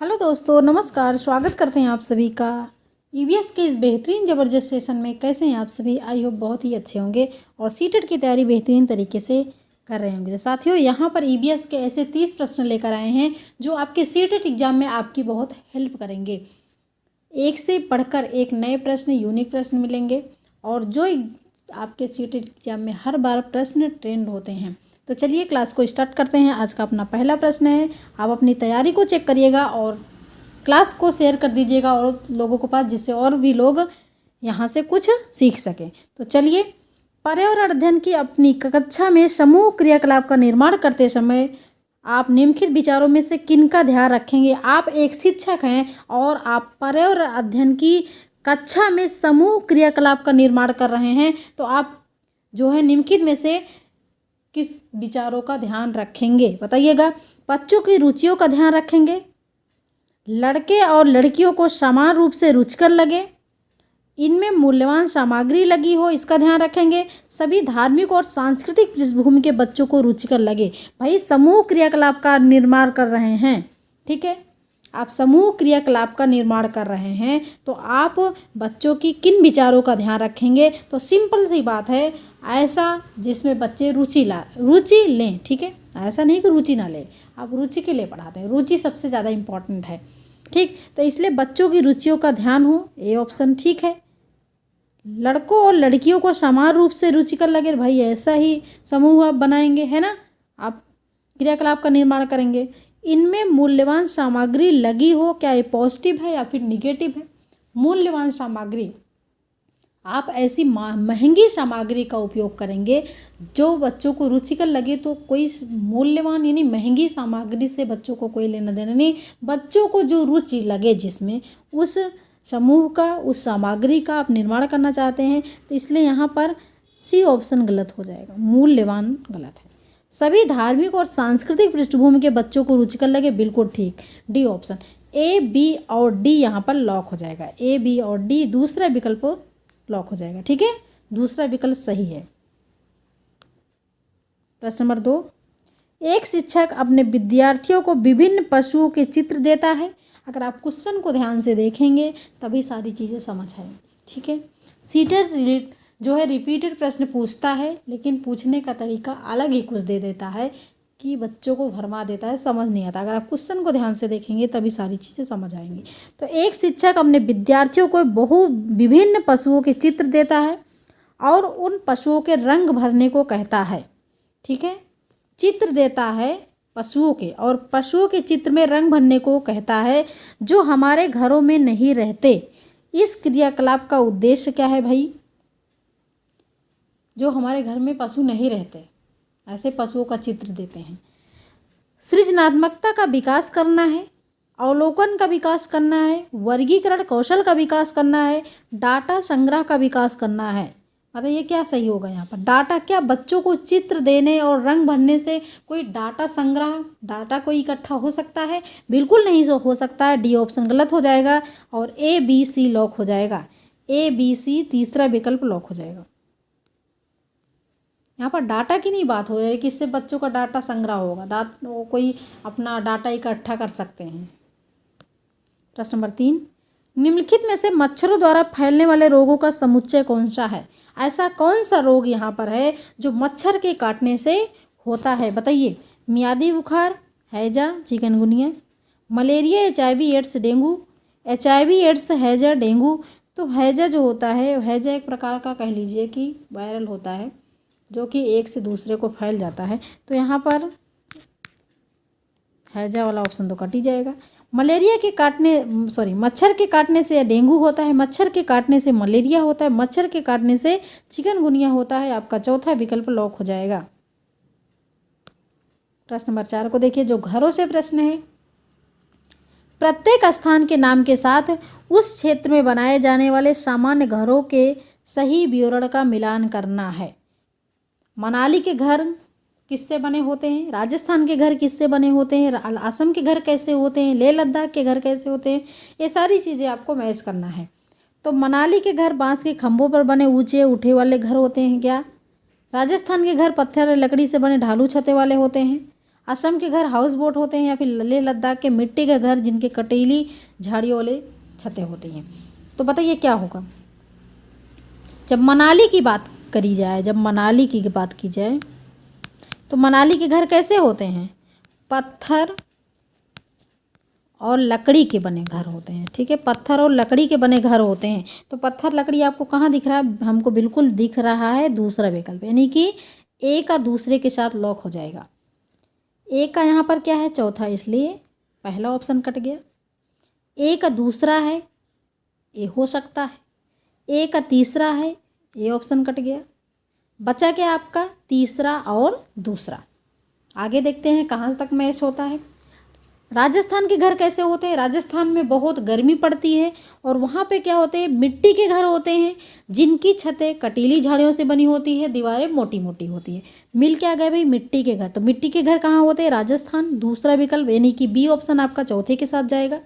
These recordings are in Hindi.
हेलो दोस्तों, नमस्कार। स्वागत करते हैं आप सभी का ईवीएस के इस बेहतरीन ज़बरदस्त सेशन में। कैसे हैं आप सभी? आई होप बहुत ही अच्छे होंगे और सीटेट की तैयारी बेहतरीन तरीके से कर रहे होंगे। तो साथियों, यहाँ पर ईवीएस के ऐसे 30 प्रश्न लेकर आए हैं जो आपके सीटेट एग्जाम में आपकी बहुत हेल्प करेंगे। एक से पढ़कर एक नए प्रश्न, यूनिक प्रश्न मिलेंगे और जो आपके सीटेट एग्जाम में हर बार प्रश्न ट्रेंड होते हैं। तो चलिए क्लास को स्टार्ट करते हैं। आज का अपना पहला प्रश्न है। आप अपनी तैयारी को चेक करिएगा और क्लास को शेयर कर दीजिएगा और लोगों के पास, जिससे और भी लोग यहाँ से कुछ सीख सकें। तो चलिए, पर्यावरण अध्ययन की अपनी कक्षा में समूह क्रियाकलाप का निर्माण करते समय आप निम्नलिखित विचारों में से किनका ध्यान रखेंगे? आप एक शिक्षक हैं और आप पर्यावरण अध्ययन की कक्षा में समूह क्रियाकलाप का निर्माण कर रहे हैं, तो आप जो है निम्नलिखित में से किस विचारों का ध्यान रखेंगे? बताइएगा। बच्चों की रुचियों का ध्यान रखेंगे, लड़के और लड़कियों को समान रूप से रुचिकर लगे, इनमें मूल्यवान सामग्री लगी हो, इसका ध्यान रखेंगे, सभी धार्मिक और सांस्कृतिक पृष्ठभूमि के बच्चों को रुचिकर लगे। भाई, समूह क्रियाकलाप का निर्माण कर रहे हैं, ठीक है। आप समूह क्रियाकलाप का निर्माण कर रहे हैं तो आप बच्चों की किन विचारों का ध्यान रखेंगे? तो सिंपल सी बात है, ऐसा जिसमें बच्चे रुचि लें, ठीक है। ऐसा नहीं कि रुचि ना लें, आप रुचि के लिए पढ़ाते हैं। रुचि सबसे ज़्यादा इम्पॉर्टेंट है, ठीक। तो इसलिए बच्चों की रुचियों का ध्यान हो, ये ऑप्शन ठीक है। लड़कों और लड़कियों को समान रूप से रुचिकर लगे, भाई ऐसा ही समूह आप बनाएंगे, है ना। आप क्रियाकलाप का निर्माण करेंगे। इनमें मूल्यवान सामग्री लगी हो, क्या ये पॉजिटिव है या फिर निगेटिव है? मूल्यवान सामग्री, आप ऐसी महंगी सामग्री का उपयोग करेंगे जो बच्चों को रुचिकर लगे। तो कोई मूल्यवान यानी महंगी सामग्री से बच्चों को कोई लेना देना नहीं। बच्चों को जो रुचि लगे जिसमें, उस समूह का, उस सामग्री का आप निर्माण करना चाहते हैं। तो इसलिए यहाँ पर सी ऑप्शन गलत हो जाएगा, मूल्यवान गलत है। सभी धार्मिक और सांस्कृतिक पृष्ठभूमि के बच्चों को रुचिकर लगे, बिल्कुल ठीक, डी ऑप्शन। ए, बी और डी यहाँ पर लॉक हो जाएगा। ए, बी और डी, दूसरा विकल्प लॉक हो जाएगा, ठीक है। दूसरा विकल्प सही है। प्रश्न नंबर 2, एक शिक्षक अपने विद्यार्थियों को विभिन्न पशुओं के चित्र देता है। अगर आप क्वेश्चन को ध्यान से देखेंगे तभी सारी चीज़ें समझ आएंगी, ठीक है। सीटेट जो है रिपीटेड प्रश्न पूछता है, लेकिन पूछने का तरीका अलग ही कुछ दे देता है कि बच्चों को भरमा देता है, समझ नहीं आता। अगर आप क्वेश्चन को ध्यान से देखेंगे तभी सारी चीज़ें समझ आएंगी। तो एक शिक्षक अपने विद्यार्थियों को विभिन्न पशुओं के चित्र देता है और उन पशुओं के रंग भरने को कहता है, ठीक है। चित्र देता है पशुओं के और पशुओं के चित्र में रंग भरने को कहता है जो हमारे घरों में नहीं रहते। इस क्रियाकलाप का उद्देश्य क्या है भाई? जो हमारे घर में पशु नहीं रहते, ऐसे पशुओं का चित्र देते हैं। सृजनात्मकता का विकास करना है, अवलोकन का विकास करना है, वर्गीकरण कौशल का विकास करना है, डाटा संग्रह का विकास करना है। बताइए क्या सही होगा यहाँ पर? डाटा, क्या बच्चों को चित्र देने और रंग भरने से कोई डाटा संग्रह, डाटा कोई इकट्ठा हो सकता है? बिल्कुल नहीं हो सकता है। डी ऑप्शन गलत हो जाएगा और ए, बी, सी लॉक हो जाएगा। ए, बी, सी तीसरा विकल्प लॉक हो जाएगा। यहाँ पर डाटा की नहीं बात हो रही कि इससे बच्चों का डाटा संग्रह होगा, वो कोई अपना डाटा इकट्ठा कर सकते हैं। प्रश्न नंबर 3, निम्नलिखित में से मच्छरों द्वारा फैलने वाले रोगों का समुच्चय कौन सा है? ऐसा कौन सा रोग यहाँ पर है जो मच्छर के काटने से होता है? बताइए। मियादी बुखार, हैजा, chikungunya, malaria, HIV AIDS, dengue. HIV AIDS, हैजा, डेंगू। तो हैजा जो होता है, हैजा एक प्रकार का कह लीजिए कि वायरल होता है जो कि एक से दूसरे को फैल जाता है। तो यहाँ पर हैजा वाला ऑप्शन तो कट ही जाएगा। मच्छर के काटने से डेंगू होता है, मच्छर के काटने से मलेरिया होता है, मच्छर के काटने से चिकनगुनिया होता है। आपका चौथा विकल्प लॉक हो जाएगा। प्रश्न नंबर 4 को देखिए, जो घरों से प्रश्न है। प्रत्येक स्थान के नाम के साथ उस क्षेत्र में बनाए जाने वाले सामान्य घरों के सही विवरण का मिलान करना है। मनाली के घर किससे बने होते हैं? राजस्थान के घर किससे बने होते हैं? असम के घर कैसे होते हैं? लेह लद्दाख के घर कैसे होते हैं? ये सारी चीज़ें आपको मैच करना है। तो मनाली के घर बांस के खंभों पर बने ऊंचे उठे वाले घर होते हैं क्या? राजस्थान के घर पत्थर लकड़ी से बने ढालू छतें वाले होते हैं। असम के घर हाउस बोट होते हैं, या फिर लेह लद्दाख के मिट्टी के घर जिनके कटीली झाड़ियों वाले छतें होती हैं। तो बताइए क्या होगा। जब मनाली की बात करी जाए, जब मनाली की बात की जाए तो मनाली के घर कैसे होते हैं, पत्थर और लकड़ी के बने घर होते हैं। ठीक है, पत्थर और लकड़ी के बने घर होते हैं। तो पत्थर लकड़ी आपको कहाँ दिख रहा है, हमको बिल्कुल दिख रहा है दूसरा विकल्प, यानी कि ए का दूसरे के साथ लॉक हो जाएगा। ए का यहाँ पर क्या है, चौथा, इसलिए पहला ऑप्शन कट गया। ए का दूसरा है, ए हो सकता है। ए का तीसरा है, ए ऑप्शन कट गया। बचा क्या आपका, तीसरा और दूसरा। आगे देखते हैं कहाँ तक मैच होता है। राजस्थान के घर कैसे होते हैं, राजस्थान में बहुत गर्मी पड़ती है और वहाँ पे क्या होते हैं, मिट्टी के घर होते हैं जिनकी छतें कटीली झाड़ियों से बनी होती है, दीवारें मोटी मोटी होती है। मिल क्या गए भाई, मिट्टी के घर। तो मिट्टी के घर कहाँ होते हैं, राजस्थान, दूसरा विकल्प, यानी कि बी ऑप्शन आपका चौथे के साथ जाएगा।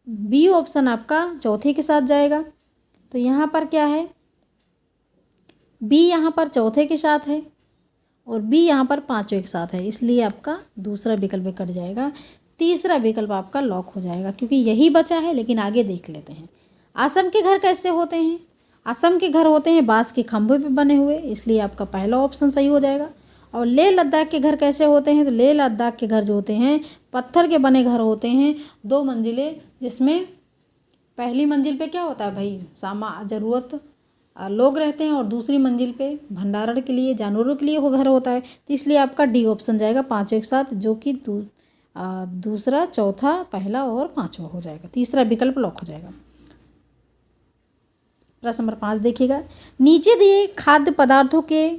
बी ऑप्शन आपका चौथे के साथ जाएगा। तो यहाँ पर क्या है, बी यहाँ पर चौथे के साथ है और बी यहाँ पर पाँचवें के साथ है, इसलिए आपका दूसरा विकल्प कट जाएगा। तीसरा विकल्प आपका लॉक हो जाएगा क्योंकि यही बचा है। लेकिन आगे देख लेते हैं। असम के घर कैसे होते हैं, असम के घर होते हैं बांस के खंभे पे बने हुए, इसलिए आपका पहला ऑप्शन सही हो जाएगा। और लेह लद्दाख के घर कैसे होते हैं, तो लेह लद्दाख के घर जो होते हैं पत्थर के बने घर होते हैं, 2 मंजिले, जिसमें पहली मंजिल पे क्या होता है भाई, ज़रूरत लोग रहते हैं और दूसरी मंजिल पे भंडारण के लिए, जानवरों के लिए वो घर होता है। तो इसलिए आपका डी ऑप्शन जाएगा पाँचवें के साथ, जो कि दूसरा, चौथा, पहला और पाँचवा हो जाएगा। तीसरा विकल्प लॉक हो जाएगा। प्रश्न नंबर 5 देखिएगा। नीचे दिए खाद्य पदार्थों के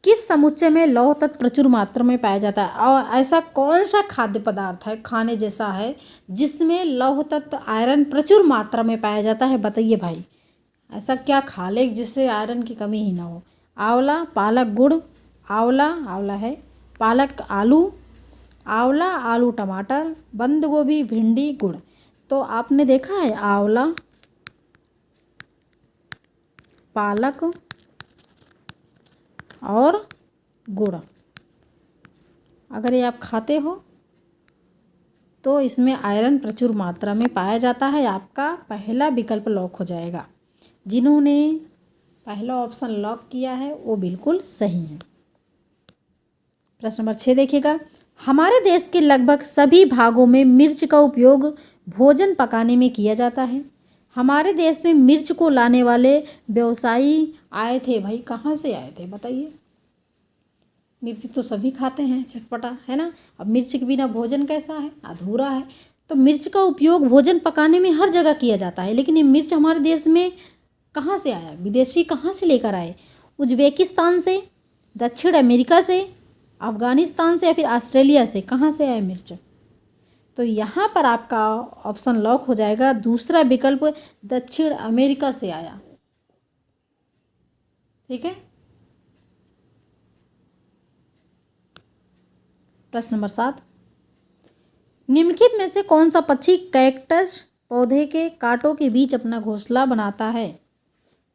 किस समुच्चय में लौह तत्व प्रचुर मात्रा में पाया जाता है, और ऐसा कौन सा खाद्य पदार्थ है, खाने जैसा है, जिसमें लौह तत्व आयरन प्रचुर मात्रा में पाया जाता है। बताइए भाई, ऐसा क्या खा ले जिससे आयरन की कमी ही ना हो। आंवला, पालक, गुड़, आंवला, आंवला है, पालक, आलू, आंवला, आलू, टमाटर, बंद गोभी, भिंडी, गुड़। तो आपने देखा है आंवला, पालक और गुड़, अगर ये आप खाते हो तो इसमें आयरन प्रचुर मात्रा में पाया जाता है। आपका पहला विकल्प लॉक हो जाएगा। जिन्होंने पहला ऑप्शन लॉक किया है वो बिल्कुल सही है। प्रश्न नंबर 6 देखिएगा। हमारे देश के लगभग सभी भागों में मिर्च का उपयोग भोजन पकाने में किया जाता है। हमारे देश में मिर्च को लाने वाले व्यवसायी आए थे, भाई कहाँ से आए थे बताइए। मिर्च तो सभी खाते हैं, चटपटा है ना। अब मिर्च के बिना भोजन कैसा है, अधूरा है। तो मिर्च का उपयोग भोजन पकाने में हर जगह किया जाता है। लेकिन ये मिर्च हमारे देश में कहाँ से आया, विदेशी कहाँ से लेकर आए, उज्बेकिस्तान से, दक्षिण अमेरिका से, अफ़गानिस्तान से, या फिर ऑस्ट्रेलिया से, कहाँ से आए मिर्च। तो यहाँ पर आपका ऑप्शन लॉक हो जाएगा, दूसरा विकल्प दक्षिण अमेरिका से आया। ठीक है। प्रश्न नंबर 7। निम्नलिखित में से कौन सा पक्षी कैक्टस पौधे के कांटों के बीच अपना घोंसला बनाता है।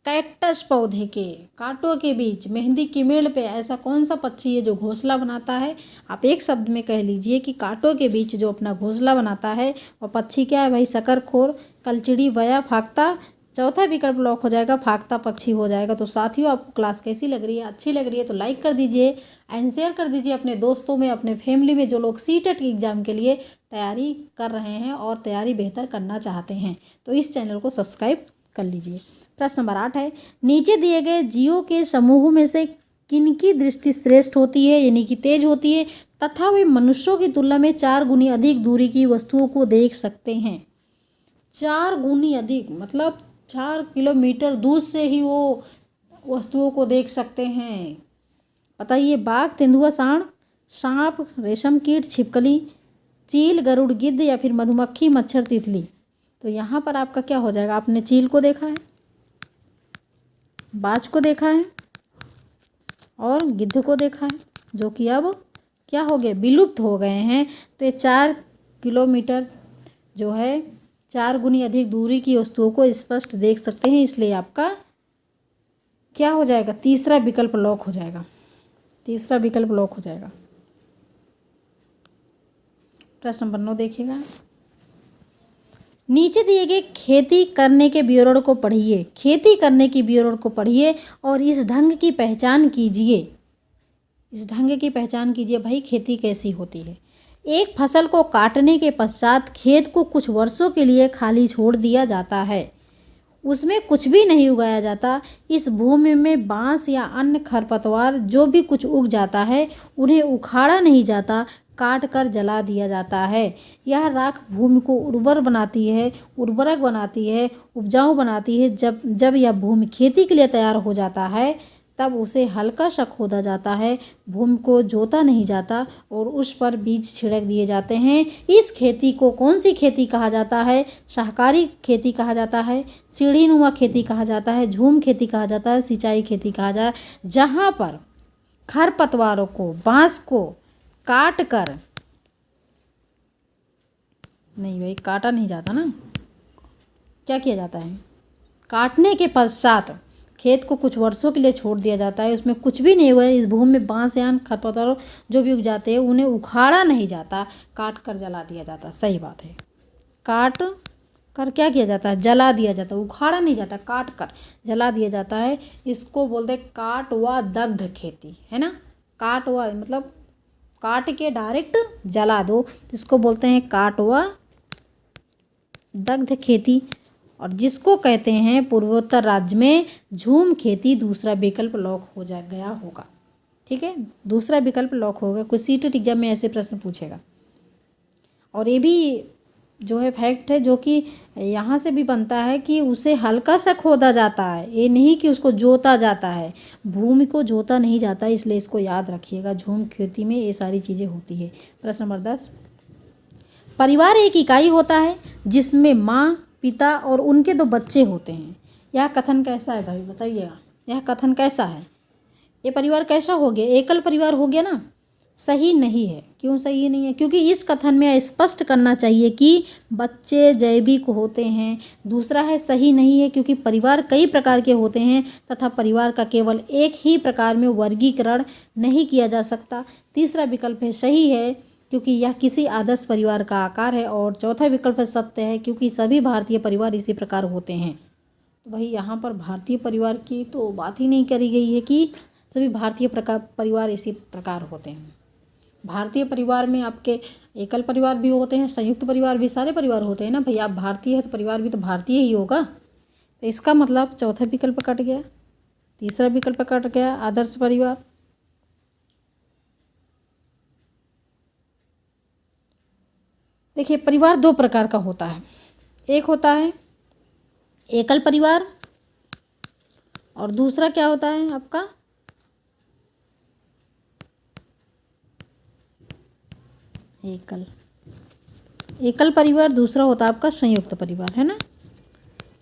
कैक्टस पौधे के कांटों के बीच, मेहंदी की मेड़ पे ऐसा कौन सा पक्षी है जो घोंसला बनाता है। आप एक शब्द में कह लीजिए कि कांटों के बीच जो अपना घोंसला बनाता है और पक्षी क्या है भाई, शकरखोर, कलचिड़ी, वया, फाख्ता। चौथा विकल्प लॉक हो जाएगा, फाख्ता पक्षी हो जाएगा। तो साथियों, आपको क्लास कैसी लग रही है, अच्छी लग रही है तो लाइक कर दीजिए एंड शेयर कर दीजिए अपने दोस्तों में, अपने फैमिली में, जो लोग सीटेट की एग्ज़ाम के लिए तैयारी कर रहे हैं और तैयारी बेहतर करना चाहते हैं। तो इस चैनल को सब्सक्राइब कर लीजिए। प्रश्न नंबर 8 है, नीचे दिए गए जीवों के समूह में से किनकी दृष्टि श्रेष्ठ होती है, यानी कि तेज होती है, तथा वे मनुष्यों की तुलना में 4 गुनी अधिक दूरी की वस्तुओं को देख सकते हैं। 4 गुनी अधिक मतलब 4 किलोमीटर दूर से ही वो वस्तुओं को देख सकते हैं। बताइए, बाघ, तेंदुआ, सांड, सांप, रेशम कीट, छिपकली, चील, गरुड़, गिद्ध, या फिर मधुमक्खी, मच्छर, तितली। तो यहाँ पर आपका क्या हो जाएगा, आपने चील को देखा है, बाज को देखा है और गिद्ध को देखा है, जो कि अब क्या हो गए, विलुप्त हो गए हैं। तो ये 4 किलोमीटर जो है 4 गुनी अधिक दूरी की वस्तुओं को स्पष्ट देख सकते हैं, इसलिए आपका क्या हो जाएगा, तीसरा विकल्प लॉक हो जाएगा। तीसरा विकल्प लॉक हो जाएगा। प्रश्न नंबर 9 देखिएगा। नीचे दिए गए खेती करने के विवरण को पढ़िए। खेती करने की विवरण को पढ़िए और इस ढंग की पहचान कीजिए। इस ढंग की पहचान कीजिए भाई, खेती कैसी होती है। एक फसल को काटने के पश्चात खेत को कुछ वर्षों के लिए खाली छोड़ दिया जाता है। उसमें कुछ भी नहीं उगाया जाता। इस भूमि में बांस या अन्य खरपतवार जो भी कुछ उग जाता है उन्हें उखाड़ा नहीं जाता, काट कर जला दिया जाता है। यह राख भूमि को उर्वरक बनाती है, उपजाऊ बनाती है। जब यह भूमि खेती के लिए तैयार हो जाता है तब उसे हल्का सा खोदा जाता है, भूमि को जोता नहीं जाता और उस पर बीज छिड़क दिए जाते हैं। इस खेती को कौन सी खेती कहा जाता है? शाकाहारी खेती कहा जाता है, सीढ़ीनुमा खेती कहा जाता है, झूम खेती कहा जाता है, सिंचाई खेती कहा जाता है। जहाँ पर खरपतवारों को, बांस को काट कर, नहीं भाई काटा नहीं जाता ना, क्या किया जाता है? काटने के पश्चात खेत को कुछ वर्षों के लिए छोड़ दिया जाता है, उसमें कुछ भी नहीं हुआ है। इस भूमि में बांस या खरपतवार जो भी उग जाते हैं उन्हें उखाड़ा नहीं जाता, काट कर जला दिया जाता। सही बात है, काट कर क्या किया जाता है? जला दिया जाता है। उखाड़ा नहीं जाता, काट कर जला दिया जाता है। इसको बोलते हैं काट व दग्ध खेती, है ना। काट व मतलब काट के डायरेक्ट जला दो, इसको बोलते हैं काट व दग्ध खेती। और जिसको कहते हैं पूर्वोत्तर राज्य में झूम खेती। दूसरा विकल्प लॉक हो जा गया होगा। ठीक है, दूसरा विकल्प लॉक होगा। कोई सीटेट एग्जाम में ऐसे प्रश्न पूछेगा। और ये भी जो है फैक्ट है, जो कि यहाँ से भी बनता है कि उसे हल्का सा खोदा जाता है, ये नहीं कि उसको जोता जाता है। भूमि को जोता नहीं जाता, इसलिए इसको याद रखिएगा। झूम खेती में ये सारी चीज़ें होती है। प्रश्न नंबर 10। परिवार एक इकाई होता है जिसमें माँ, पिता और उनके 2 बच्चे होते हैं। यह कथन कैसा है भाई, बताइएगा। यह कथन कैसा है? ये परिवार कैसा हो गया? एकल परिवार हो गया ना। सही नहीं है। क्यों सही नहीं है? क्योंकि इस कथन में स्पष्ट करना चाहिए कि बच्चे जैविक होते हैं। दूसरा है सही नहीं है क्योंकि परिवार कई प्रकार के होते हैं तथा परिवार का केवल एक ही प्रकार में वर्गीकरण नहीं किया जा सकता। तीसरा विकल्प है सही है क्योंकि यह किसी आदर्श परिवार का आकार है। और चौथा विकल्प है सत्य है क्योंकि सभी भारतीय परिवार इसी प्रकार होते हैं। तो भाई यहाँ पर भारतीय परिवार की तो बात ही नहीं करी गई है कि सभी भारतीय परिवार इसी प्रकार होते हैं। भारतीय परिवार में आपके एकल परिवार भी होते हैं, संयुक्त परिवार भी, सारे परिवार होते हैं ना भाई। आप भारतीय है तो परिवार भी तो भारतीय ही होगा। तो इसका मतलब चौथा विकल्प कट गया, तीसरा विकल्प कट गया, आदर्श परिवार। देखिए, परिवार 2 प्रकार का होता है। एक होता है एकल परिवार और दूसरा क्या होता है आपका एकल परिवार। दूसरा होता है आपका संयुक्त परिवार, है ना,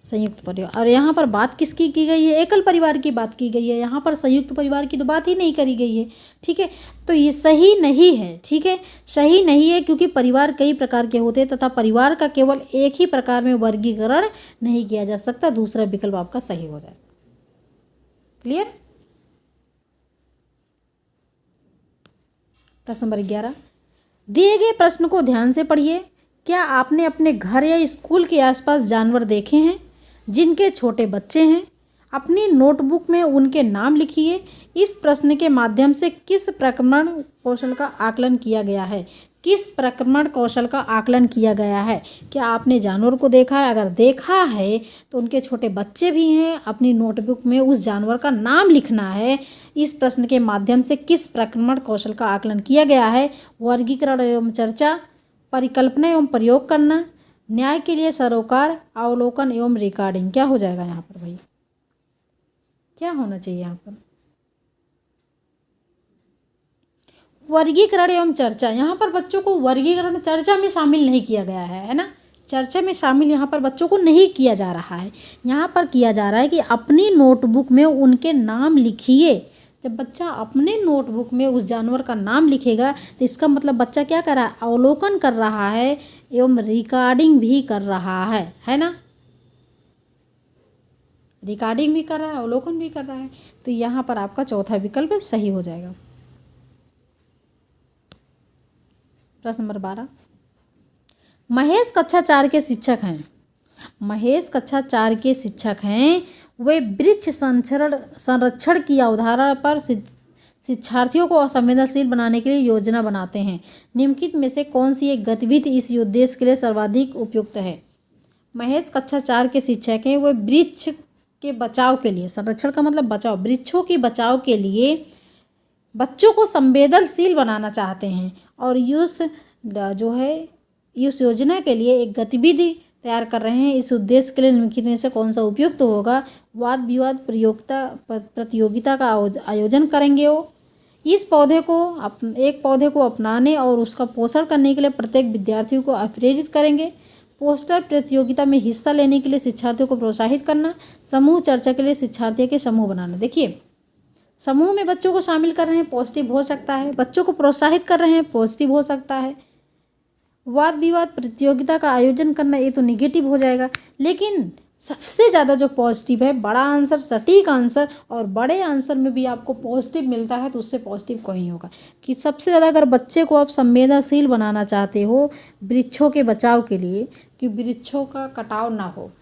संयुक्त परिवार। और यहाँ पर बात किसकी की गई है? एकल परिवार की बात की गई है। यहाँ पर संयुक्त परिवार की तो बात ही नहीं करी गई है। ठीक है, तो ये सही नहीं है। ठीक है, सही नहीं है क्योंकि परिवार कई प्रकार के होते हैं तथा परिवार का केवल एक ही प्रकार में वर्गीकरण नहीं किया जा सकता। दूसरा विकल्प आपका सही हो जाए। क्लियर? प्रश्न नंबर 11। दिए गए प्रश्न को ध्यान से पढ़िए। क्या आपने अपने घर या स्कूल के आसपास जानवर देखे हैं जिनके छोटे बच्चे हैं? अपनी नोटबुक में उनके नाम लिखिए। इस प्रश्न के माध्यम से किस प्रक्रमण कौशल का आकलन किया गया है? किस प्रक्रमण कौशल का आकलन किया गया है? क्या आपने जानवर को देखा है? अगर देखा है तो उनके छोटे बच्चे भी हैं। अपनी नोटबुक में उस जानवर का नाम लिखना है। इस प्रश्न के माध्यम से किस प्रक्रमण कौशल का आकलन किया गया है? वर्गीकरण एवं चर्चा, परिकल्पना एवं प्रयोग करना, न्याय के लिए सरोकार, अवलोकन एवं रिकॉर्डिंग। क्या हो जाएगा यहाँ पर भाई? क्या होना चाहिए यहाँ पर? वर्गीकरण एवं चर्चा। यहाँ पर बच्चों को वर्गीकरण चर्चा में शामिल नहीं किया गया है ना। चर्चा में शामिल यहाँ पर बच्चों को नहीं किया जा रहा है। यहाँ पर किया जा रहा है कि अपनी नोटबुक में उनके नाम लिखिए। जब बच्चा अपने नोटबुक में उस जानवर का नाम लिखेगा तो इसका मतलब बच्चा क्या कर रहा है? अवलोकन कर रहा है एवं रिकॉर्डिंग भी कर रहा है ना। रिकॉर्डिंग भी कर रहा है, अवलोकन भी कर रहा है। तो यहाँ पर आपका चौथा विकल्प सही हो जाएगा। प्रश्न नंबर 12, महेश कक्षा 4 के शिक्षक हैं। महेश कक्षा 4 के शिक्षक हैं। वे वृक्ष संरक्षण की अवधारणा पर शिक्षार्थियों को संवेदनशील बनाने के लिए योजना बनाते हैं। निम्नलिखित में से कौन सी एक गतिविधि इस उद्देश्य के लिए सर्वाधिक उपयुक्त है? महेश कक्षा 4 के शिक्षक हैं। वे वृक्ष के बचाव के लिए, संरक्षण का मतलब बचाव, वृक्षों के बचाव के लिए बच्चों को संवेदनशील बनाना चाहते हैं और इस योजना के लिए एक गतिविधि तैयार कर रहे हैं। इस उद्देश्य के लिए निम्नलिखित में से कौन सा उपयुक्त होगा? वाद विवाद प्रतियोगिता का आयोजन करेंगे। वो एक पौधे को अपनाने और उसका पोषण करने के लिए प्रत्येक विद्यार्थियों को प्रेरित करेंगे। पोस्टर प्रतियोगिता में हिस्सा लेने के लिए शिक्षार्थियों को प्रोत्साहित करना। समूह चर्चा के लिए शिक्षार्थियों के समूह बनाना। देखिए, समूह में बच्चों को शामिल कर रहे हैं, पॉजिटिव हो सकता है। बच्चों को प्रोत्साहित कर रहे हैं, पॉजिटिव हो सकता है। वाद विवाद प्रतियोगिता का आयोजन करना, ये तो निगेटिव हो जाएगा। लेकिन सबसे ज़्यादा जो पॉजिटिव है, बड़ा आंसर, सटीक आंसर, और बड़े आंसर में भी आपको पॉजिटिव मिलता है तो उससे पॉजिटिव कोई नहीं होगा कि सबसे ज़्यादा अगर बच्चे को आप संवेदनशील बनाना चाहते हो वृक्षों के बचाव के लिए, कि वृक्षों का कटाव ना हो,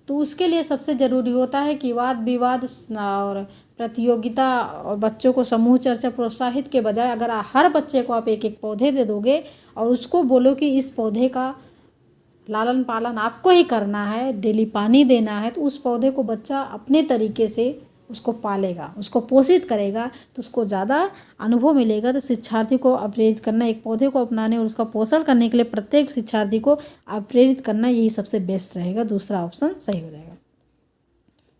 तो उसके लिए सबसे ज़रूरी होता है कि वाद विवाद और प्रतियोगिता और बच्चों को समूह चर्चा प्रोत्साहित के बजाय अगर हर बच्चे को आप एक एक पौधे दे दोगे और उसको बोलो कि इस पौधे का लालन पालन आपको ही करना है, डेली पानी देना है, तो उस पौधे को बच्चा अपने तरीके से उसको पालेगा, उसको पोषित करेगा, तो उसको ज़्यादा अनुभव मिलेगा। तो शिक्षार्थी को प्रेरित करना, एक पौधे को अपनाने और उसका पोषण करने के लिए प्रत्येक शिक्षार्थी को प्रेरित करना, यही सबसे बेस्ट रहेगा। दूसरा ऑप्शन सही हो जाएगा।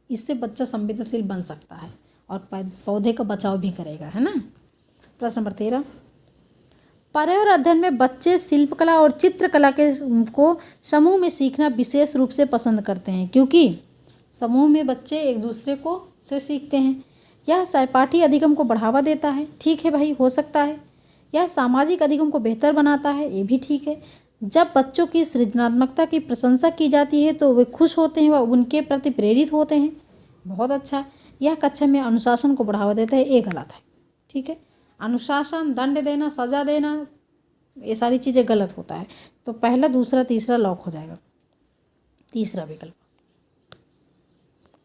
इससे बच्चा संवेदनशील बन सकता है और पौधे का बचाव भी करेगा, है ना। प्रश्न नंबर 13, पर्यावरण अध्ययन में बच्चे शिल्पकला और चित्रकला को समूह में सीखना विशेष रूप से पसंद करते हैं, क्योंकि समूह में बच्चे एक दूसरे को से सीखते हैं। यह सहपाठी अधिगम को बढ़ावा देता है। ठीक है भाई, हो सकता है। यह सामाजिक अधिगम को बेहतर बनाता है, ये भी ठीक है। जब बच्चों की सृजनात्मकता की प्रशंसा की जाती है तो वे खुश होते हैं व उनके प्रति प्रेरित होते हैं। बहुत अच्छा। यह कक्षा में अनुशासन को बढ़ावा देता है, ये गलत है। ठीक है, अनुशासन, दंड देना, सजा देना, ये सारी चीज़ें गलत होता है। तो पहला, दूसरा, तीसरा लॉक हो जाएगा, तीसरा विकल्प।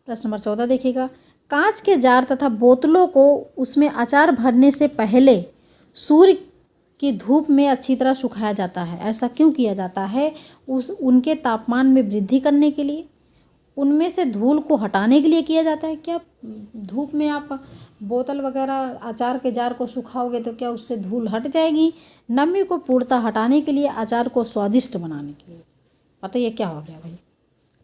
प्रश्न नंबर 14 देखिएगा, कांच के जार तथा बोतलों को उसमें अचार भरने से पहले सूर्य की धूप में अच्छी तरह सुखाया जाता है। ऐसा क्यों किया जाता है? उनके तापमान में वृद्धि करने के लिए, उनमें से धूल को हटाने के लिए किया जाता है। क्या धूप में आप बोतल वगैरह अचार के जार को सुखाओगे तो क्या उससे धूल हट जाएगी? नमी को पूर्णतः हटाने के लिए, अचार को स्वादिष्ट बनाने के लिए। बताइए क्या हो गया भाई?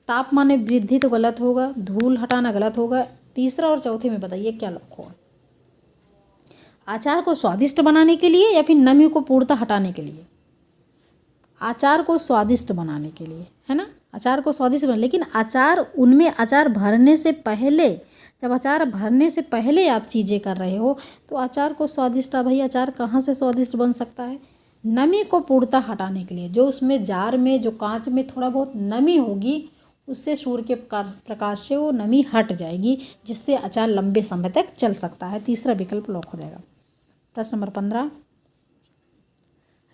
तापमान में वृद्धि तो गलत होगा, धूल हटाना गलत होगा। तीसरा और चौथे में बताइए क्या लॉक होगा? अचार को स्वादिष्ट बनाने के लिए या फिर नमी को पूर्णतः हटाने के लिए? अचार को स्वादिष्ट बनाने के लिए, है ना। अचार को स्वादिष्ट बना, लेकिन उनमें अचार भरने से पहले, जब अचार भरने से पहले आप चीज़ें कर रहे हो तो अचार को स्वादिष्ट, भाई अचार कहाँ से स्वादिष्ट बन सकता है? नमी को पूर्णतः हटाने के लिए, जो उसमें जार में, जो कांच में थोड़ा बहुत नमी होगी, उससे सूर्य के प्रकाश से वो नमी हट जाएगी, जिससे अचार लंबे समय तक चल सकता है। तीसरा विकल्प लॉक हो जाएगा। प्रश्न नंबर 15,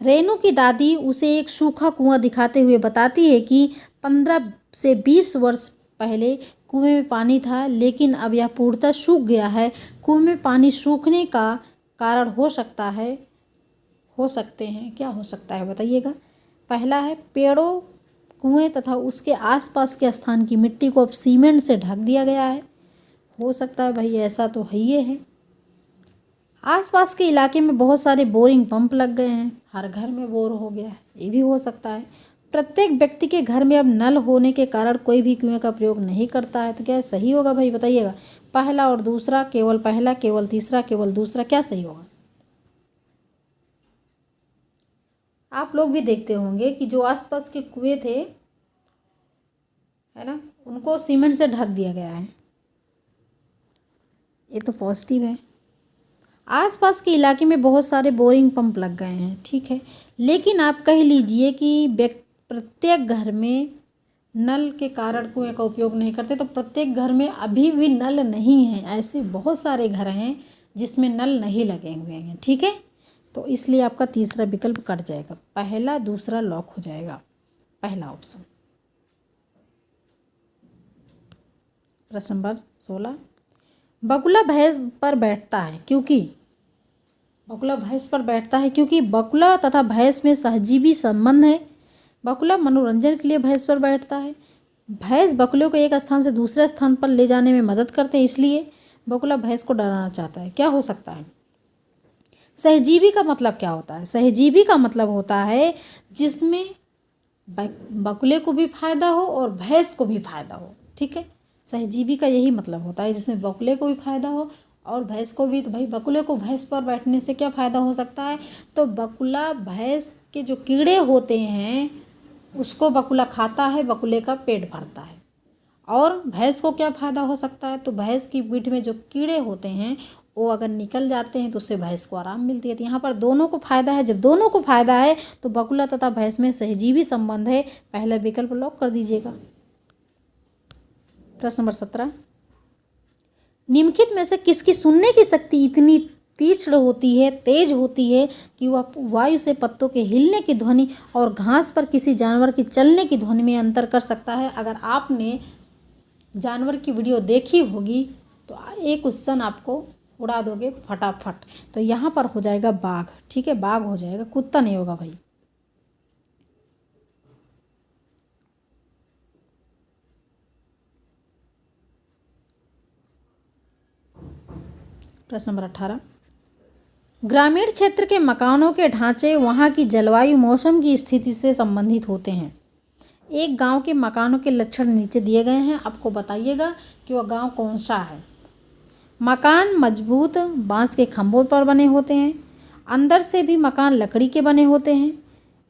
रेनू की दादी उसे एक सूखा कुआं दिखाते हुए बताती है कि 15 से 20 वर्ष पहले कुएं में पानी था, लेकिन अब यह पूर्णतः सूख गया है। कुएं में पानी सूखने का कारण हो सकते हैं, क्या हो सकता है बताइएगा? पहला है, पेड़ों, कुएं तथा उसके आसपास के स्थान की मिट्टी को अब सीमेंट से ढक दिया गया है। हो सकता है भाई, ऐसा तो है ही है। आसपास के इलाके में बहुत सारे बोरिंग पंप लग गए हैं, हर घर में बोर हो गया है, ये भी हो सकता है। प्रत्येक व्यक्ति के घर में अब नल होने के कारण कोई भी कुएं का प्रयोग नहीं करता है। तो क्या सही होगा भाई? बताइएगा। पहला और दूसरा, केवल पहला, केवल तीसरा, केवल दूसरा, क्या सही होगा? आप लोग भी देखते होंगे कि जो आसपास के कुएं थे, है ना, उनको सीमेंट से ढक दिया गया है, ये तो पॉजिटिव है। आसपास के इलाके में बहुत सारे बोरिंग पंप लग गए हैं, ठीक है, लेकिन आप कह लीजिए कि प्रत्येक घर में नल के कारण कुएं का उपयोग नहीं करते, तो प्रत्येक घर में अभी भी नल नहीं है। ऐसे बहुत सारे घर हैं जिसमें नल नहीं लगे हुए हैं, ठीक है। तो इसलिए आपका तीसरा विकल्प कट जाएगा, पहला दूसरा लॉक हो जाएगा, पहला ऑप्शन। प्रश्न नंबर 16, बगुला भैंस पर बैठता है क्योंकि बगुला तथा भैंस में सहजीवी संबंध है। बगुला मनोरंजन के लिए भैंस पर बैठता है। भैंस बगुले को एक स्थान से दूसरे स्थान पर ले जाने में मदद करते हैं, इसलिए बगुला भैंस को डराना चाहता है। क्या हो सकता है? सहजीवी का मतलब क्या होता है? सहजीवी का मतलब होता है जिसमें बगुले को भी फायदा हो और भैंस को भी फायदा हो। ठीक है, सहजीवी का यही मतलब होता है, जिसमें बगुले को भी फायदा हो और भैंस को भी। तो भाई बगुले को भैंस पर बैठने से क्या फ़ायदा हो सकता है? तो बगुला भैंस के जो कीड़े होते हैं उसको बगुला खाता है, बगुले का पेट भरता है। और भैंस को क्या फ़ायदा हो सकता है? तो भैंस की पीठ में जो कीड़े होते हैं वो अगर निकल जाते हैं तो उससे भैंस को आराम मिलती है। तो यहाँ पर दोनों को फ़ायदा है। जब दोनों को फ़ायदा है तो बगुला तथा भैंस में सहजीवी संबंध है। पहला विकल्प लॉक कर दीजिएगा। प्रश्न नंबर 17, निम्नलिखित में से किसकी सुनने की शक्ति इतनी तीक्ष्ण होती है, तेज होती है कि वह वायु से पत्तों के हिलने की ध्वनि और घास पर किसी जानवर की चलने की ध्वनि में अंतर कर सकता है? अगर आपने जानवर की वीडियो देखी होगी तो एक क्वेश्चन आपको उड़ा दोगे फटाफट। तो यहाँ पर हो जाएगा बाघ। ठीक है, बाघ हो जाएगा, कुत्ता नहीं होगा भाई। प्रश्न नंबर 18, ग्रामीण क्षेत्र के मकानों के ढांचे वहाँ की जलवायु मौसम की स्थिति से संबंधित होते हैं। एक गांव के मकानों के लक्षण नीचे दिए गए हैं, आपको बताइएगा कि वह गांव कौन सा है। मकान मजबूत बांस के खंभों पर बने होते हैं। अंदर से भी मकान लकड़ी के बने होते हैं।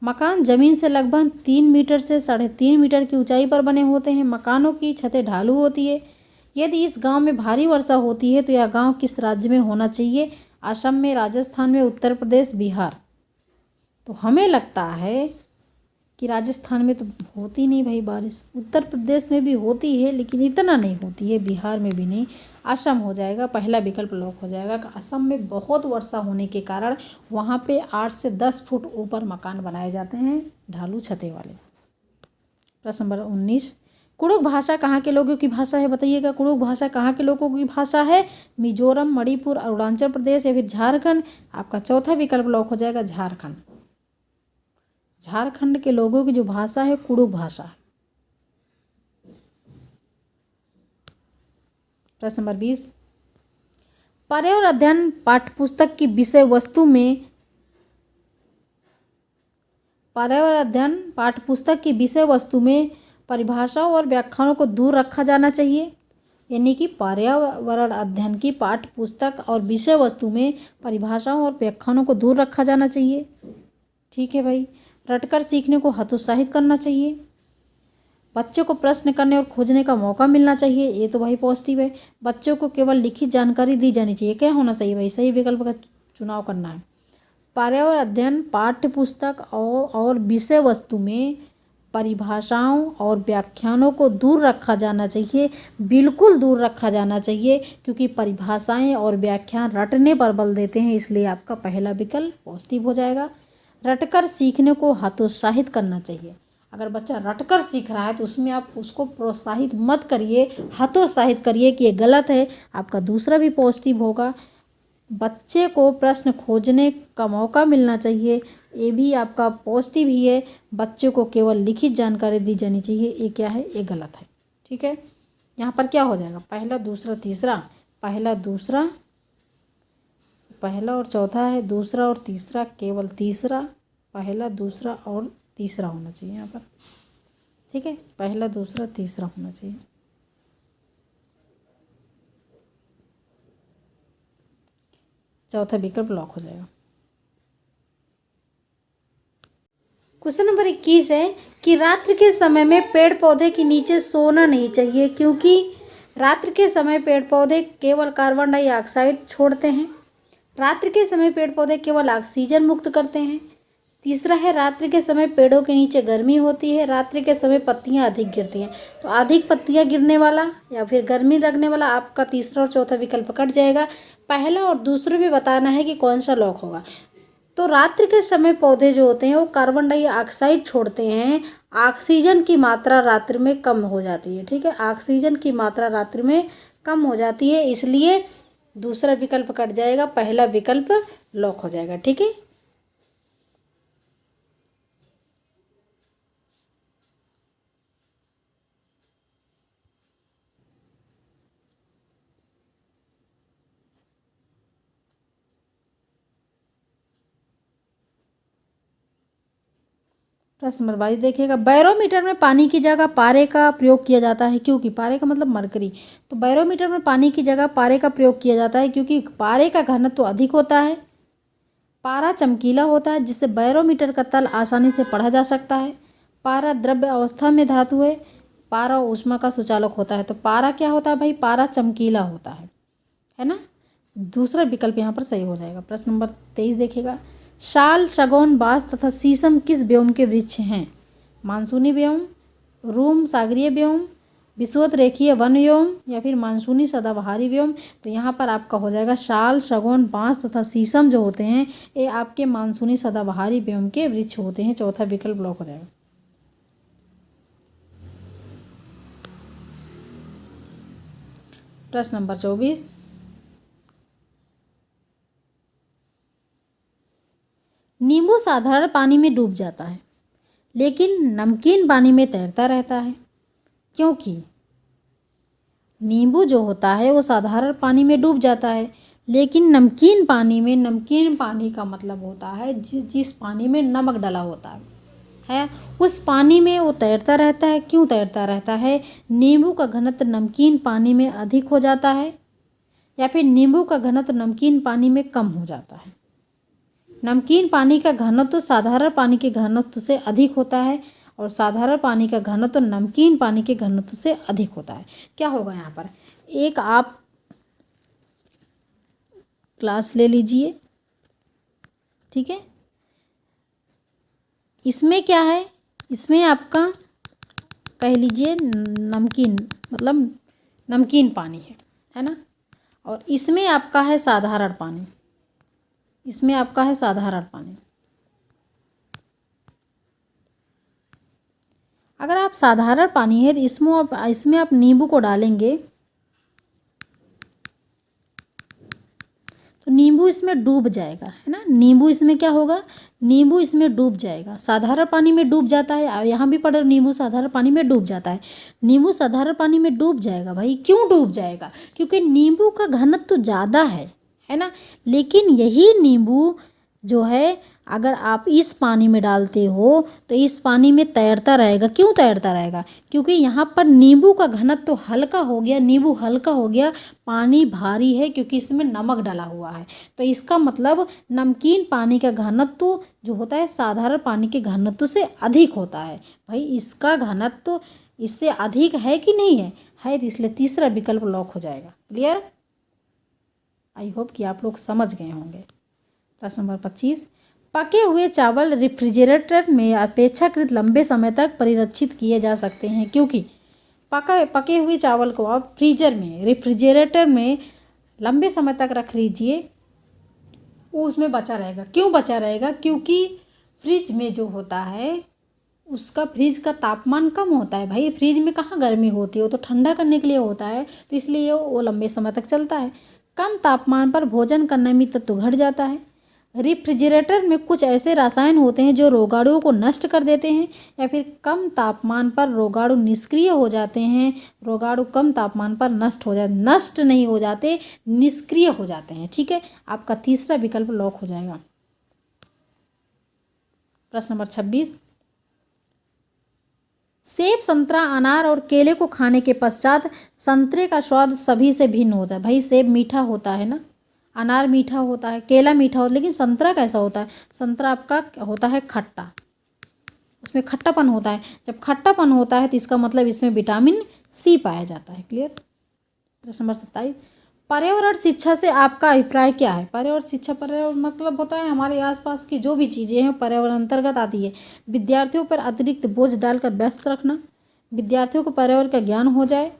मकान ज़मीन से लगभग 3 मीटर से 3.5 मीटर की ऊंचाई पर बने होते हैं। मकानों की छतें ढालू होती है। यदि इस गांव में भारी वर्षा होती है तो यह गांव किस राज्य में होना चाहिए? असम में, राजस्थान में, उत्तर प्रदेश, बिहार। तो हमें लगता है कि राजस्थान में तो होती नहीं भाई बारिश। उत्तर प्रदेश में भी होती है लेकिन इतना नहीं होती है, बिहार में भी नहीं। असम हो जाएगा, पहला विकल्प लॉक हो जाएगा। असम में बहुत वर्षा होने के कारण वहाँ पे 8 से 10 फुट ऊपर मकान बनाए जाते हैं, ढालू छतें वाले। प्रश्न नंबर 19, कुड़ुक भाषा कहाँ के लोगों की भाषा है? बताइएगा, कुड़ुक भाषा कहाँ के लोगों की भाषा है? मिजोरम, मणिपुर, अरुणाचल प्रदेश या फिर झारखंड? आपका चौथा विकल्प लॉक हो जाएगा, झारखंड। झारखंड के लोगों की जो भाषा है कुड़ुक भाषा है। प्रश्न नंबर 20, पर्यावरण अध्ययन पाठ्यपुस्तक की विषय वस्तु में परिभाषाओं और व्याख्यानों को दूर रखा जाना चाहिए। यानी कि पर्यावरण अध्ययन की पाठ्यपुस्तक और विषय वस्तु में परिभाषाओं और व्याख्यानों को दूर रखा जाना चाहिए। ठीक है भाई। रटकर सीखने को हतोत्साहित करना चाहिए। बच्चों को प्रश्न करने और खोजने का मौका मिलना चाहिए। ये तो भाई पॉजिटिव है। बच्चों को केवल लिखित जानकारी दी जानी चाहिए। क्या होना चाहिए भाई? सही विकल्प का चुनाव करना है। पर्यावरण अध्ययन पाठ्यपुस्तक और विषय वस्तु में परिभाषाओं और व्याख्यानों को दूर रखा जाना चाहिए, बिल्कुल दूर रखा जाना चाहिए, क्योंकि परिभाषाएं और व्याख्यान रटने पर बल देते हैं। इसलिए आपका पहला विकल्प पॉजिटिव हो जाएगा। रटकर सीखने को हतोत्साहित करना चाहिए। अगर बच्चा रटकर सीख रहा है तो उसमें आप उसको प्रोत्साहित मत करिए, हतोत्साहित करिए कि ये गलत है। आपका दूसरा भी पॉजिटिव होगा। बच्चे को प्रश्न खोजने का मौका मिलना चाहिए, ये भी आपका पॉजिटिव ही है। बच्चे को केवल लिखित जानकारी दी जानी चाहिए, ये क्या है? ये गलत है। ठीक है, यहाँ पर क्या हो जाएगा? पहला दूसरा तीसरा, पहला और चौथा है, दूसरा और तीसरा, केवल तीसरा, पहला दूसरा और तीसरा होना चाहिए यहाँ पर। ठीक है, पहला दूसरा तीसरा होना चाहिए। चौथा विकल्प लॉक हो जाएगा। क्वेश्चन नंबर 21 है कि रात्रि के समय में पेड़ पौधे के नीचे सोना नहीं चाहिए, क्योंकि रात्रि के समय पेड़ पौधे केवल कार्बन डाइऑक्साइड छोड़ते हैं। रात्रि के समय पेड़ पौधे केवल ऑक्सीजन मुक्त करते हैं। तीसरा है, रात्रि के समय पेड़ों के नीचे गर्मी होती है। रात्रि के समय पत्तियां अधिक गिरती हैं। तो अधिक पत्तियां गिरने वाला या फिर गर्मी लगने वाला आपका तीसरा और चौथा विकल्प कट जाएगा। पहला और दूसरा भी बताना है कि कौन सा लॉक होगा। तो रात्रि के समय पौधे जो होते हैं वो कार्बन डाइऑक्साइड छोड़ते हैं, ऑक्सीजन की मात्रा रात्रि में कम हो जाती है। ठीक है, ऑक्सीजन की मात्रा रात्रि में कम हो जाती है, इसलिए दूसरा विकल्प कट जाएगा, पहला विकल्प लॉक हो जाएगा। ठीक है, प्रश्न नंबर 22 देखिएगा, बैरोमीटर में पानी की जगह पारे का प्रयोग किया जाता है क्योंकि, पारे का मतलब मरकरी, तो बैरोमीटर में पानी की जगह पारे का प्रयोग किया जाता है क्योंकि पारे का घनत्व तो अधिक होता है, पारा चमकीला होता है जिससे बैरोमीटर का तल आसानी से पढ़ा जा सकता है, पारा द्रव्य अवस्था में धातु है, पारा ऊष्मा का सुचालक होता है। तो पारा क्या होता है भाई, पारा चमकीला होता है ना। दूसरा विकल्प यहाँ पर सही हो जाएगा। प्रश्न नंबर 23 देखिएगा, शाल, शगौन, बांस तथा शीशम किस व्योम के वृक्ष हैं? मानसूनी व्योम, रूम सागरीय व्योम, विषुवत रेखीय वन व्योम या फिर मानसूनी सदाबहारी व्योम। तो यहाँ पर आपका हो जाएगा शाल, शगौन, बांस तथा शीशम जो होते हैं ये आपके मानसूनी सदाबहारी व्योम के वृक्ष होते हैं। चौथा विकल्प ब्लॉक हो जाएगा। प्रश्न नंबर 24, नींबू साधारण पानी में डूब जाता है लेकिन नमकीन पानी में तैरता रहता है क्योंकि, नींबू जो होता है वो साधारण पानी में डूब जाता है लेकिन नमकीन पानी में, नमकीन पानी का मतलब होता है जिस पानी में नमक डला होता है उस पानी में वो तैरता रहता है। क्यों तैरता रहता है? नींबू का घनत्व नमकीन पानी में अधिक हो जाता है या फिर नींबू का घनत्व नमकीन पानी में कम हो जाता है। नमकीन पानी का घनत्व साधारण पानी के घनत्व से अधिक होता है और साधारण पानी का घनत्व नमकीन पानी के घनत्व से अधिक होता है। क्या होगा यहाँ पर, एक आप क्लास ले लीजिए, ठीक है। इसमें क्या है, इसमें आपका कह लीजिए नमकीन मतलब नमकीन पानी है ना, और इसमें आपका है साधारण पानी, इसमें आपका है साधारण पानी। अगर आप साधारण पानी है तो इसमें आप नींबू को डालेंगे तो नींबू इसमें डूब जाएगा, है ना। नींबू इसमें क्या होगा, नींबू इसमें डूब जाएगा। साधारण पानी में डूब जाता है, यहाँ भी पढ़ो नींबू साधारण पानी में डूब जाता है। नींबू साधारण पानी में डूब जाएगा भाई, क्यों डूब जाएगा? क्योंकि नींबू का घनत्व तो ज़्यादा है ना। लेकिन यही नींबू जो है अगर आप इस पानी में डालते हो तो इस पानी में तैरता रहेगा। क्यों तैरता रहेगा? क्योंकि यहाँ पर नींबू का घनत्व तो हल्का हो गया, नींबू हल्का हो गया, पानी भारी है क्योंकि इसमें नमक डाला हुआ है। तो इसका मतलब नमकीन पानी का घनत्व जो होता है साधारण पानी के घनत्व से अधिक होता है। भाई इसका घनत्व इससे अधिक है कि नहीं है तो इसलिए तीसरा विकल्प लॉक हो जाएगा। क्लियर? आई होप कि आप लोग समझ गए होंगे। प्रश्न नंबर 25, पके हुए चावल रेफ्रिजरेटर में अपेक्षाकृत लंबे समय तक परिरक्षित किए जा सकते हैं क्योंकि, पके हुए चावल को आप फ्रीजर में, रेफ्रिजरेटर में लंबे समय तक रख लीजिए, वो उसमें बचा रहेगा। क्यों बचा रहेगा? क्योंकि फ्रिज में जो होता है उसका, फ्रिज का तापमान कम होता है। भाई फ्रिज में कहाँ गर्मी होती है, वो तो ठंडा करने के लिए होता है, तो इसलिए वो लंबे समय तक चलता है। कम तापमान पर भोजन का नमी तत्व घट जाता है। रेफ्रिजरेटर में कुछ ऐसे रसायन होते हैं जो रोगाणुओं को नष्ट कर देते हैं, या फिर कम तापमान पर रोगाणु निष्क्रिय हो जाते हैं। रोगाणु कम तापमान पर नष्ट नहीं हो जाते, निष्क्रिय हो जाते हैं। ठीक है, आपका तीसरा विकल्प लॉक हो जाएगा। प्रश्न नंबर 26, सेब, संतरा, अनार और केले को खाने के पश्चात संतरे का स्वाद सभी से भिन्न होता है। भाई सेब मीठा होता है ना, अनार मीठा होता है, केला मीठा होता है, लेकिन संतरा कैसा होता है? संतरा आपका होता है खट्टा, उसमें खट्टापन होता है। जब खट्टापन होता है तो इसका मतलब इसमें विटामिन सी पाया जाता है। क्लियर? प्रश्न नंबर 27, पर्यावरण शिक्षा से आपका अभिप्राय क्या है? पर्यावरण शिक्षा, पर्यावरण मतलब होता है हमारे आसपास की जो भी चीज़ें हैं पर्यावरण अंतर्गत आती है। विद्यार्थियों पर अतिरिक्त बोझ डालकर व्यस्त रखना, विद्यार्थियों को पर्यावरण का ज्ञान हो जाए,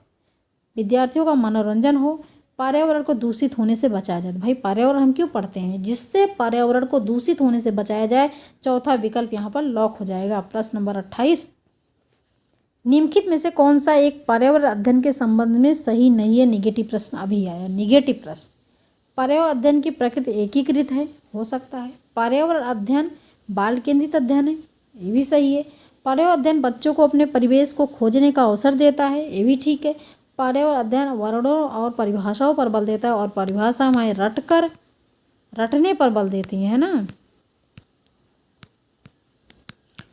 विद्यार्थियों का मनोरंजन हो, पर्यावरण को दूषित होने से बचाया जाए। भाई पर्यावरण हम क्यों पढ़ते हैं? जिससे पर्यावरण को दूषित होने से बचाया जाए। चौथा विकल्प यहाँ पर लॉक हो जाएगा। प्रश्न नंबर 28, निम्नलिखित में से कौन सा एक पर्यावरण अध्ययन के संबंध में सही नहीं है? निगेटिव प्रश्न अभी आया, निगेटिव प्रश्न। पर्यावरण अध्ययन की प्रकृति एकीकृत है, हो सकता है। पर्यावरण अध्ययन बाल केंद्रित अध्ययन है, ये भी सही है। पर्यावरण अध्ययन बच्चों को अपने परिवेश को खोजने का अवसर देता है, ये भी ठीक है। पर्यावरण अध्ययन वर्णों और परिभाषाओं पर बल देता है और परिभाषा हमारे रटने पर बल देती है ना।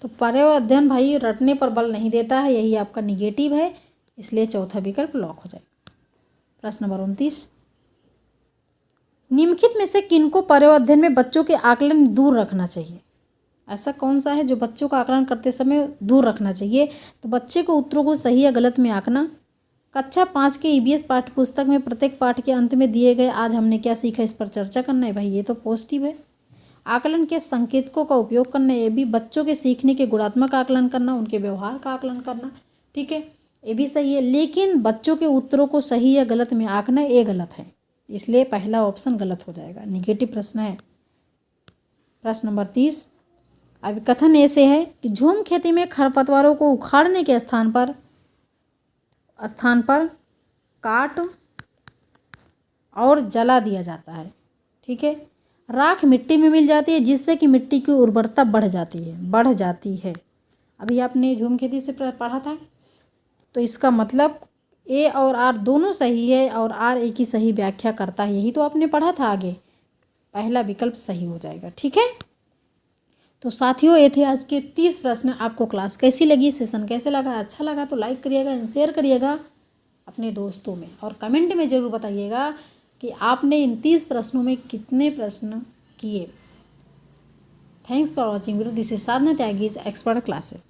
तो पर्यावरण अध्ययन भाई रटने पर बल नहीं देता है, यही आपका निगेटिव है, इसलिए चौथा विकल्प लॉक हो जाएगा। प्रश्न नंबर 29, निम्नलिखित में से किनको पर्यावरण अध्ययन में बच्चों के आकलन दूर रखना चाहिए? ऐसा कौन सा है जो बच्चों का आकलन करते समय दूर रखना चाहिए? तो बच्चे को उत्तरों को सही या गलत में आंकना, कक्षा 5 के ईवीएस पाठ्यपुस्तक में प्रत्येक पाठ के अंत में दिए गए आज हमने क्या सीखा इस पर चर्चा करना है। भाई ये तो पॉजिटिव है। आकलन के संकेतकों का उपयोग करना, ये भी बच्चों के सीखने के गुणात्मक आकलन करना, उनके व्यवहार का आकलन करना, ठीक है, ये भी सही है। लेकिन बच्चों के उत्तरों को सही या गलत में आंकना, ये गलत है, इसलिए पहला ऑप्शन गलत हो जाएगा, निगेटिव प्रश्न है। प्रश्न नंबर 30, अब कथन ऐसे है कि झूम खेती में खरपतवारों को उखाड़ने के स्थान पर काट और जला दिया जाता है, ठीक है। राख मिट्टी में मिल जाती है जिससे कि मिट्टी की उर्वरता बढ़ जाती है। अभी आपने झूम खेती से पढ़ा था, तो इसका मतलब ए और आर दोनों सही है और आर ए की सही व्याख्या करता है, यही तो आपने पढ़ा था आगे, पहला विकल्प सही हो जाएगा, ठीक है। तो साथियों ये थे आज के 30 प्रश्न। आपको क्लास कैसी लगी, सेशन कैसे लगा? अच्छा लगा तो लाइक करिएगा, शेयर करिएगा अपने दोस्तों में और कमेंट में ज़रूर बताइएगा कि आपने इन 30 प्रश्नों में कितने प्रश्न किए। Thanks for watching video. This is Sadhana Tyagi expert classes.